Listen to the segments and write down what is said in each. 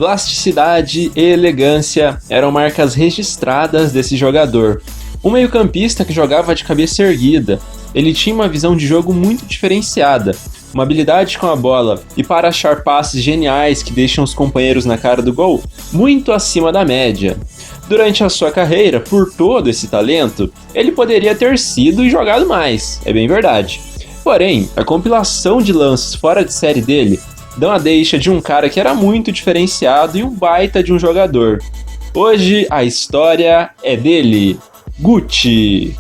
Plasticidade e elegância eram marcas registradas desse jogador. Um meio-campista que jogava de cabeça erguida. Ele tinha uma visão de jogo muito diferenciada, uma habilidade com a bola e para achar passes geniais que deixam os companheiros na cara do gol muito acima da média. Durante a sua carreira, por todo esse talento, ele poderia ter sido e jogado mais, é bem verdade. Porém, a compilação de lances fora de série dele dão a deixa de um cara que era muito diferenciado e um baita de um jogador. Hoje a história é dele, Guti.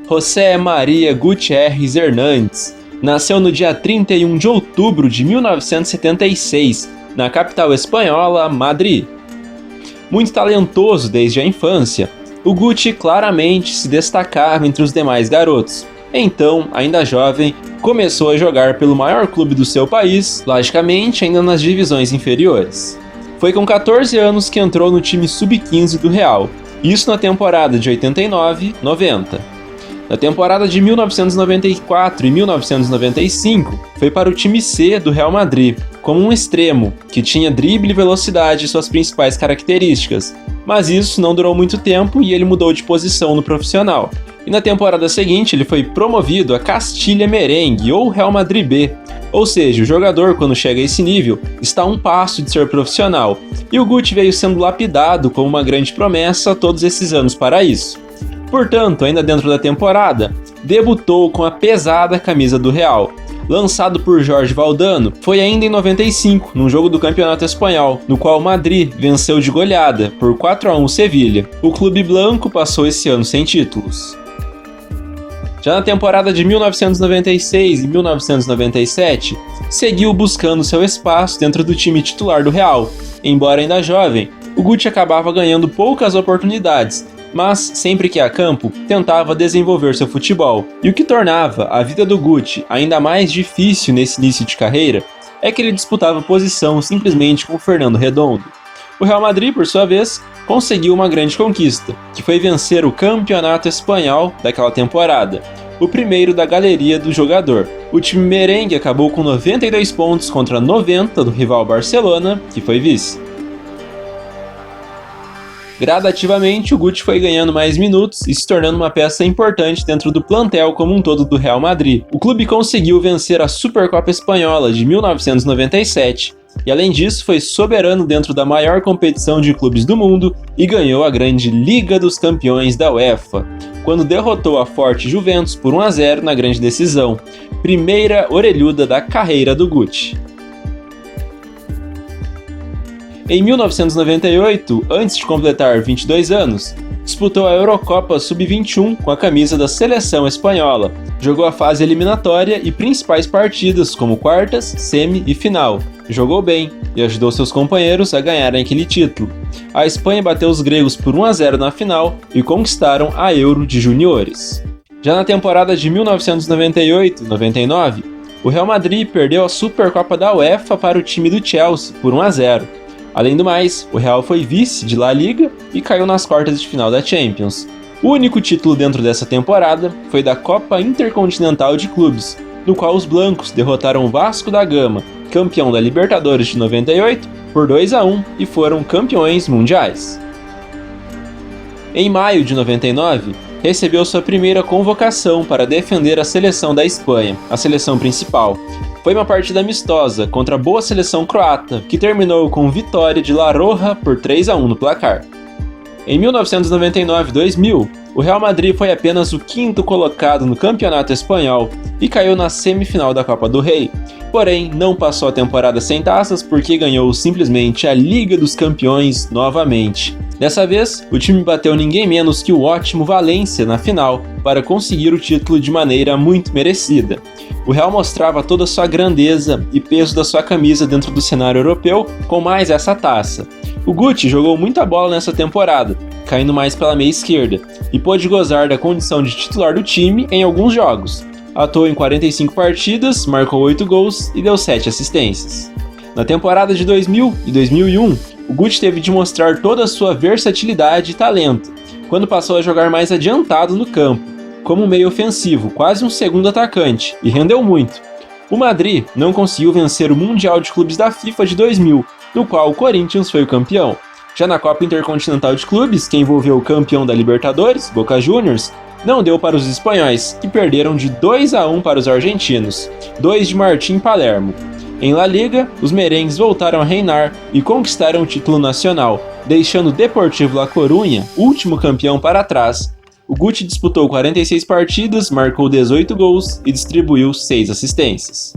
José Maria Gutiérrez Hernández nasceu no dia 31 de outubro de 1976, na capital espanhola, Madrid. Muito talentoso desde a infância, o Guti claramente se destacava entre os demais garotos. Então, ainda jovem, começou a jogar pelo maior clube do seu país, logicamente ainda nas divisões inferiores. Foi com 14 anos que entrou no time sub-15 do Real, isso na temporada de 89-90. Na temporada de 1994 e 1995, foi para o time C do Real Madrid, como um extremo, que tinha drible e velocidade suas principais características, mas isso não durou muito tempo e ele mudou de posição no profissional. E na temporada seguinte ele foi promovido a Castilla Merengue ou Real Madrid B, ou seja, o jogador quando chega a esse nível está a um passo de ser profissional, e o Guti veio sendo lapidado como uma grande promessa todos esses anos para isso. Portanto, ainda dentro da temporada, debutou com a pesada camisa do Real. Lançado por Jorge Valdano, foi ainda em 95, num jogo do Campeonato Espanhol, no qual o Madrid venceu de goleada por 4-1 o Sevilha. O clube blanco passou esse ano sem títulos. Já na temporada de 1996 e 1997, seguiu buscando seu espaço dentro do time titular do Real. Embora ainda jovem, o Guti acabava ganhando poucas oportunidades, mas sempre que ia a campo, tentava desenvolver seu futebol. E o que tornava a vida do Guti ainda mais difícil nesse início de carreira é que ele disputava posição simplesmente com o Fernando Redondo. O Real Madrid, por sua vez, conseguiu uma grande conquista, que foi vencer o Campeonato Espanhol daquela temporada, o primeiro da galeria do jogador. O time merengue acabou com 92 pontos contra 90 do rival Barcelona, que foi vice. Gradativamente, o Guti foi ganhando mais minutos e se tornando uma peça importante dentro do plantel como um todo do Real Madrid. O clube conseguiu vencer a Supercopa Espanhola de 1997 e, além disso, foi soberano dentro da maior competição de clubes do mundo e ganhou a grande Liga dos Campeões da UEFA, quando derrotou a forte Juventus por 1-0 na grande decisão, primeira orelhuda da carreira do Guti. Em 1998, antes de completar 22 anos, disputou a Eurocopa Sub-21 com a camisa da seleção espanhola. Jogou a fase eliminatória e principais partidas como quartas, semi e final. Jogou bem e ajudou seus companheiros a ganharem aquele título. A Espanha bateu os gregos por 1-0 na final e conquistaram a Euro de Juniores. Já na temporada de 1998-99, o Real Madrid perdeu a Supercopa da UEFA para o time do Chelsea por 1-0. Além do mais, o Real foi vice de La Liga e caiu nas quartas de final da Champions. O único título dentro dessa temporada foi da Copa Intercontinental de Clubes, no qual os blancos derrotaram o Vasco da Gama, campeão da Libertadores de 98, por 2-1 e foram campeões mundiais. Em maio de 99, recebeu sua primeira convocação para defender a seleção da Espanha, a seleção principal. Foi uma partida amistosa contra a boa seleção croata, que terminou com vitória de La Roja por 3-1 no placar. Em 1999-2000, o Real Madrid foi apenas o quinto colocado no Campeonato Espanhol e caiu na semifinal da Copa do Rei. Porém, não passou a temporada sem taças porque ganhou simplesmente a Liga dos Campeões novamente. Dessa vez, o time bateu ninguém menos que o ótimo Valência na final para conseguir o título de maneira muito merecida. O Real mostrava toda a sua grandeza e peso da sua camisa dentro do cenário europeu com mais essa taça. O Guti jogou muita bola nessa temporada, caindo mais pela meia esquerda, e pôde gozar da condição de titular do time em alguns jogos. Atuou em 45 partidas, marcou 8 gols e deu 7 assistências. Na temporada de 2000 e 2001, o Guti teve de mostrar toda a sua versatilidade e talento, quando passou a jogar mais adiantado no campo, como meio ofensivo, quase um segundo atacante, e rendeu muito. O Madrid não conseguiu vencer o Mundial de Clubes da FIFA de 2000, no qual o Corinthians foi o campeão. Já na Copa Intercontinental de Clubes, que envolveu o campeão da Libertadores, Boca Juniors, não deu para os espanhóis, que perderam de 2-1 para os argentinos, 2 de Martín Palermo. Em La Liga, os merengues voltaram a reinar e conquistaram o título nacional, deixando o Deportivo La Coruña, último campeão, para trás. O Guti disputou 46 partidas, marcou 18 gols e distribuiu 6 assistências.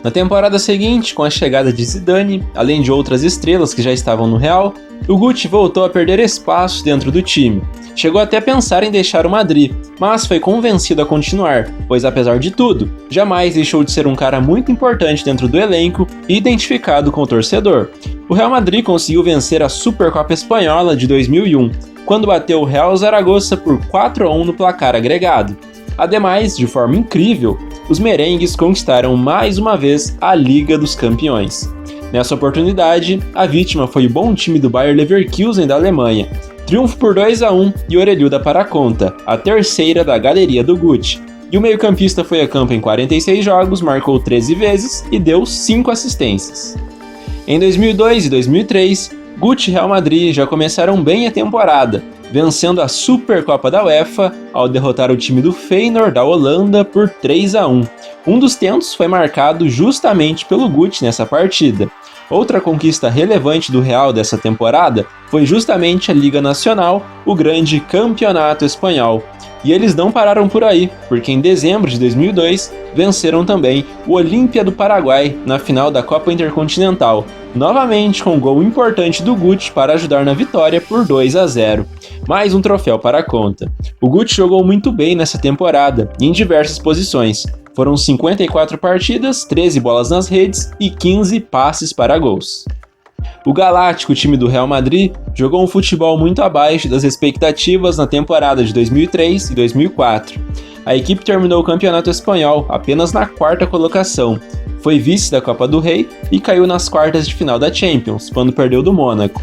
Na temporada seguinte, com a chegada de Zidane, além de outras estrelas que já estavam no Real, o Guti voltou a perder espaço dentro do time. Chegou até a pensar em deixar o Madrid, mas foi convencido a continuar, pois apesar de tudo, jamais deixou de ser um cara muito importante dentro do elenco e identificado com o torcedor. O Real Madrid conseguiu vencer a Supercopa Espanhola de 2001, quando bateu o Real Zaragoza por 4-1 no placar agregado. Ademais, de forma incrível, os merengues conquistaram mais uma vez a Liga dos Campeões. Nessa oportunidade, a vítima foi o bom time do Bayer Leverkusen da Alemanha. Triunfo por 2-1 e orelhuda para a conta, a terceira da galeria do Guti. E o meio-campista foi a campo em 46 jogos, marcou 13 vezes e deu 5 assistências. Em 2002 e 2003, Guti e Real Madrid já começaram bem a temporada, vencendo a Supercopa da UEFA ao derrotar o time do Feyenoord da Holanda por 3-1. Um dos tentos foi marcado justamente pelo Guti nessa partida. Outra conquista relevante do Real dessa temporada foi justamente a Liga Nacional, o grande Campeonato Espanhol. E eles não pararam por aí, porque em dezembro de 2002 venceram também o Olímpia do Paraguai na final da Copa Intercontinental, novamente com um gol importante do Guti para ajudar na vitória por 2-0. Mais um troféu para a conta. O Guti jogou muito bem nessa temporada, em diversas posições. Foram 54 partidas, 13 bolas nas redes e 15 passes para gols. O galáctico time do Real Madrid jogou um futebol muito abaixo das expectativas na temporada de 2003 e 2004. A equipe terminou o Campeonato Espanhol apenas na 4ª colocação, foi vice da Copa do Rei e caiu nas quartas de final da Champions, quando perdeu do Mônaco.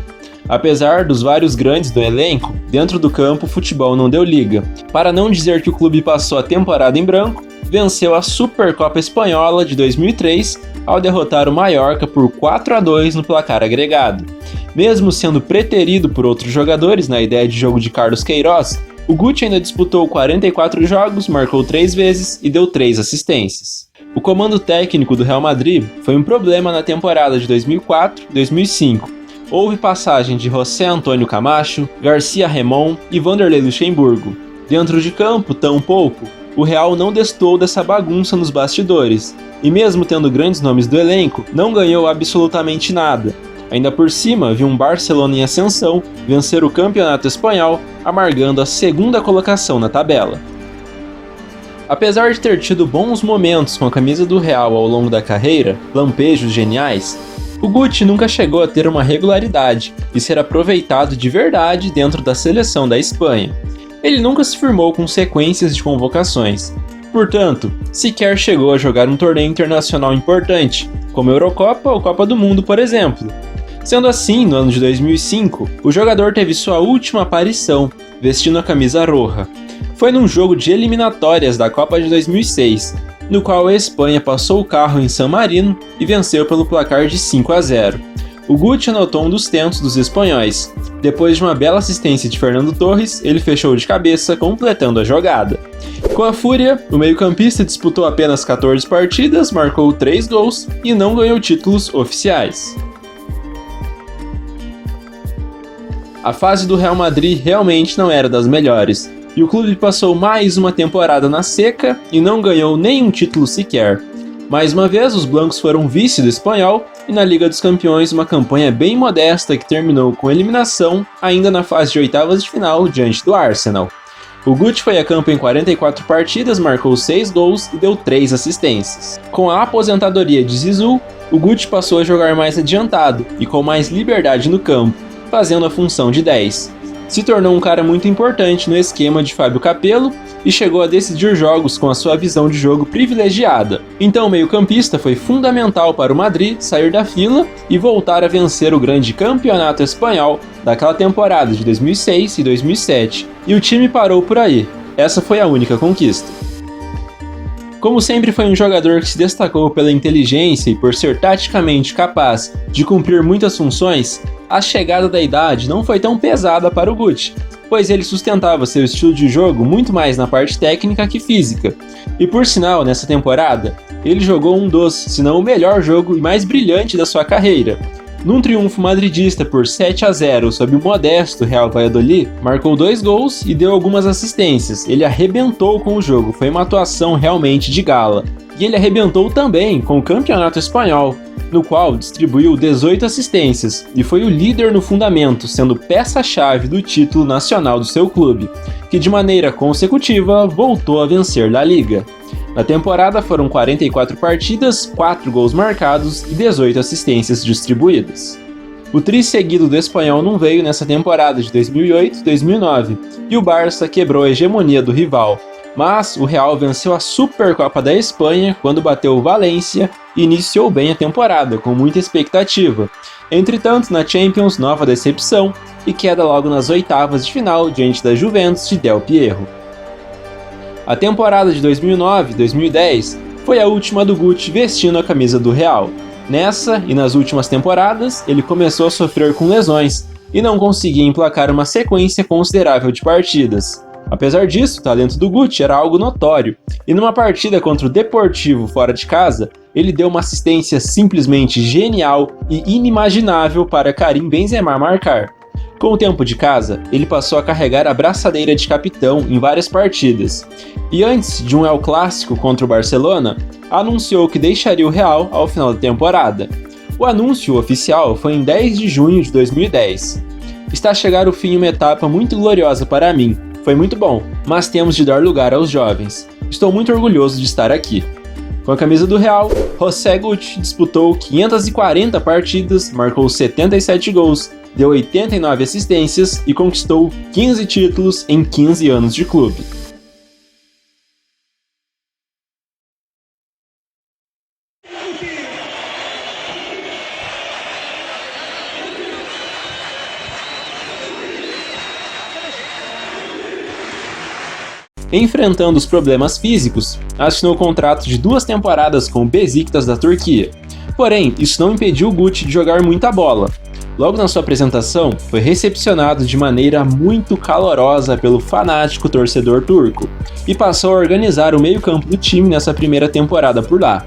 Apesar dos vários grandes do elenco, dentro do campo o futebol não deu liga. Para não dizer que o clube passou a temporada em branco, venceu a Supercopa Espanhola de 2003 ao derrotar o Mallorca por 4-2 no placar agregado. Mesmo sendo preterido por outros jogadores na ideia de jogo de Carlos Queiroz, o Guti ainda disputou 44 jogos, marcou 3 vezes e deu 3 assistências. O comando técnico do Real Madrid foi um problema na temporada de 2004-2005. Houve passagem de José Antônio Camacho, Garcia Remón e Vanderlei Luxemburgo. Dentro de campo, tampouco, o Real não destoou dessa bagunça nos bastidores, e mesmo tendo grandes nomes do elenco, não ganhou absolutamente nada. Ainda por cima, viu um Barcelona em ascensão vencer o Campeonato Espanhol, amargando a 2ª colocação na tabela. Apesar de ter tido bons momentos com a camisa do Real ao longo da carreira, lampejos geniais, o Guti nunca chegou a ter uma regularidade e ser aproveitado de verdade dentro da seleção da Espanha. Ele nunca se firmou com sequências de convocações. Portanto, sequer chegou a jogar um torneio internacional importante, como a Eurocopa ou Copa do Mundo, por exemplo. Sendo assim, no ano de 2005, o jogador teve sua última aparição, vestindo a camisa roja. Foi num jogo de eliminatórias da Copa de 2006, no qual a Espanha passou o carro em San Marino e venceu pelo placar de 5-0. O Guti anotou um dos tentos dos espanhóis. Depois de uma bela assistência de Fernando Torres, ele fechou de cabeça, completando a jogada. Com a Fúria, o meio-campista disputou apenas 14 partidas, marcou 3 gols e não ganhou títulos oficiais. A fase do Real Madrid realmente não era das melhores, e o clube passou mais uma temporada na seca e não ganhou nenhum título sequer. Mais uma vez, os blancos foram vice do Espanhol e na Liga dos Campeões uma campanha bem modesta que terminou com eliminação ainda na fase de oitavas de final diante do Arsenal. O Guti foi a campo em 44 partidas, marcou 6 gols e deu 3 assistências. Com a aposentadoria de Zizou, o Guti passou a jogar mais adiantado e com mais liberdade no campo, fazendo a função de 10. Se tornou um cara muito importante no esquema de Fábio Capello e chegou a decidir jogos com a sua visão de jogo privilegiada. Então o meio-campista foi fundamental para o Madrid sair da fila e voltar a vencer o grande Campeonato Espanhol daquela temporada de 2006 e 2007. E o time parou por aí. Essa foi a única conquista. Como sempre foi um jogador que se destacou pela inteligência e por ser taticamente capaz de cumprir muitas funções, a chegada da idade não foi tão pesada para o Guti, pois ele sustentava seu estilo de jogo muito mais na parte técnica que física. E por sinal, nessa temporada, ele jogou um dos, se não o melhor jogo e mais brilhante da sua carreira. Num triunfo madridista por 7-0 sobre o modesto Real Valladolid, marcou 2 gols e deu algumas assistências. Ele arrebentou com o jogo, foi uma atuação realmente de gala. E ele arrebentou também com o Campeonato Espanhol, no qual distribuiu 18 assistências e foi o líder no fundamento, sendo peça-chave do título nacional do seu clube, que de maneira consecutiva voltou a vencer La Liga. Na temporada foram 44 partidas, 4 gols marcados e 18 assistências distribuídas. O tri seguido do espanhol não veio nessa temporada de 2008-2009 e o Barça quebrou a hegemonia do rival, mas o Real venceu a Supercopa da Espanha quando bateu o Valência e iniciou bem a temporada, com muita expectativa. Entretanto, na Champions, nova decepção e queda logo nas oitavas de final diante da Juventus de Del Piero. A temporada de 2009-2010 foi a última do Guti vestindo a camisa do Real. Nessa e nas últimas temporadas, ele começou a sofrer com lesões e não conseguia emplacar uma sequência considerável de partidas. Apesar disso, o talento do Guti era algo notório, e numa partida contra o Deportivo fora de casa, ele deu uma assistência simplesmente genial e inimaginável para Karim Benzema marcar. Com o tempo de casa, ele passou a carregar a braçadeira de capitão em várias partidas, e antes de um El Clássico contra o Barcelona, anunciou que deixaria o Real ao final da temporada. O anúncio oficial foi em 10 de junho de 2010. Está a chegar o fim uma etapa muito gloriosa para mim. Foi muito bom, mas temos de dar lugar aos jovens. Estou muito orgulhoso de estar aqui. Com a camisa do Real, José Guti disputou 540 partidas, marcou 77 gols, deu 89 assistências e conquistou 15 títulos em 15 anos de clube. Enfrentando os problemas físicos, assinou contrato de 2 temporadas com o Beşiktaş da Turquia. Porém, isso não impediu o Guti de jogar muita bola. Logo na sua apresentação, foi recepcionado de maneira muito calorosa pelo fanático torcedor turco e passou a organizar o meio-campo do time nessa primeira temporada por lá.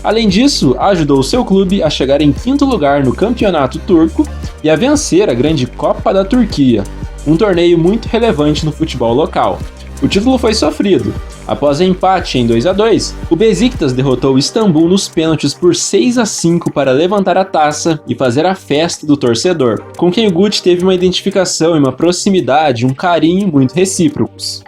Além disso, ajudou o seu clube a chegar em 5º lugar no campeonato turco e a vencer a grande Copa da Turquia, um torneio muito relevante no futebol local. O título foi sofrido. Após empate em 2-2, o Beşiktaş derrotou o Istambul nos pênaltis por 6-5 para levantar a taça e fazer a festa do torcedor, com quem o Guti teve uma identificação e uma proximidade e um carinho muito recíprocos.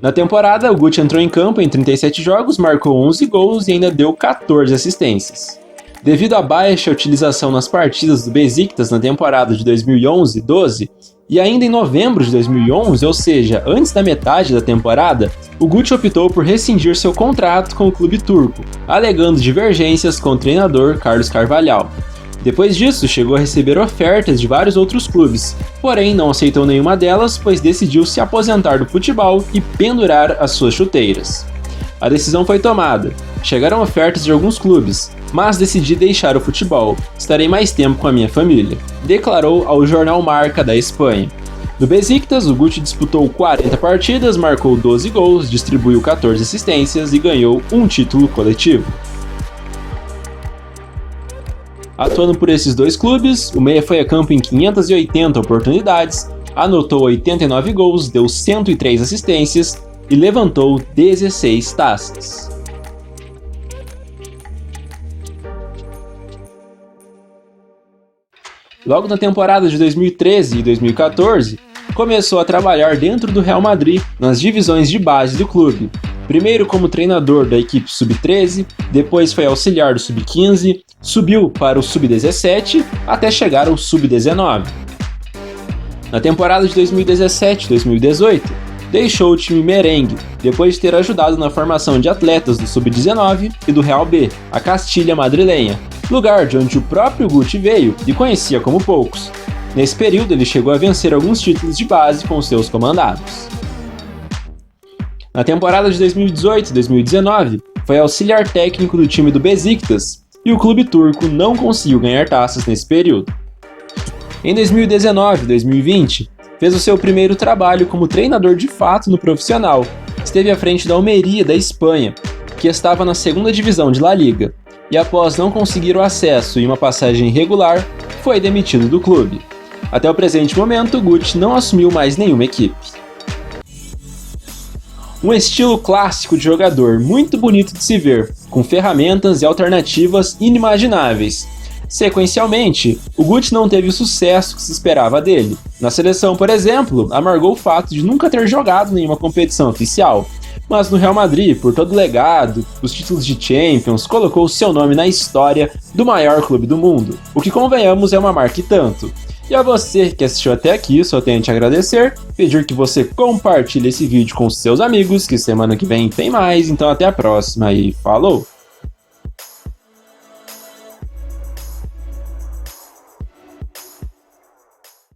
Na temporada, o Guti entrou em campo em 37 jogos, marcou 11 gols e ainda deu 14 assistências. Devido à baixa utilização nas partidas do Beşiktaş na temporada de 2011-12, e ainda em novembro de 2011, ou seja, antes da metade da temporada, o Guti optou por rescindir seu contrato com o clube turco, alegando divergências com o treinador Carlos Carvalhal. Depois disso, chegou a receber ofertas de vários outros clubes, porém não aceitou nenhuma delas, pois decidiu se aposentar do futebol e pendurar as suas chuteiras. A decisão foi tomada. Chegaram ofertas de alguns clubes, mas decidi deixar o futebol. Estarei mais tempo com a minha família, declarou ao jornal Marca da Espanha. No Beşiktaş, o Guti disputou 40 partidas, marcou 12 gols, distribuiu 14 assistências e ganhou um título coletivo. Atuando por esses 2 clubes, o meia foi a campo em 580 oportunidades, anotou 89 gols, deu 103 assistências e levantou 16 taças. Logo na temporada de 2013 e 2014, começou a trabalhar dentro do Real Madrid nas divisões de base do clube. Primeiro como treinador da equipe Sub-13, depois foi auxiliar do Sub-15, subiu para o Sub-17 até chegar ao Sub-19. Na temporada de 2017-2018, deixou o time merengue, depois de ter ajudado na formação de atletas do Sub-19 e do Real B, a Castilha madrilenha, lugar de onde o próprio Guti veio e conhecia como poucos. Nesse período, ele chegou a vencer alguns títulos de base com seus comandados. Na temporada de 2018 e 2019, foi auxiliar técnico do time do Besiktas e o clube turco não conseguiu ganhar taças nesse período. Em 2019 e 2020, fez o seu primeiro trabalho como treinador de fato no profissional. Esteve à frente da Almeria da Espanha, que estava na segunda divisão de La Liga, e após não conseguir o acesso e uma passagem irregular, foi demitido do clube. Até o presente momento, Guti não assumiu mais nenhuma equipe. Um estilo clássico de jogador, muito bonito de se ver, com ferramentas e alternativas inimagináveis. Sequencialmente, o Guti não teve o sucesso que se esperava dele. Na seleção, por exemplo, amargou o fato de nunca ter jogado nenhuma competição oficial. Mas no Real Madrid, por todo o legado, os títulos de Champions, colocou seu nome na história do maior clube do mundo, o que, convenhamos, é uma marca e tanto. E a você que assistiu até aqui, só tenho a te agradecer, pedir que você compartilhe esse vídeo com seus amigos, que semana que vem tem mais, então até a próxima e falou!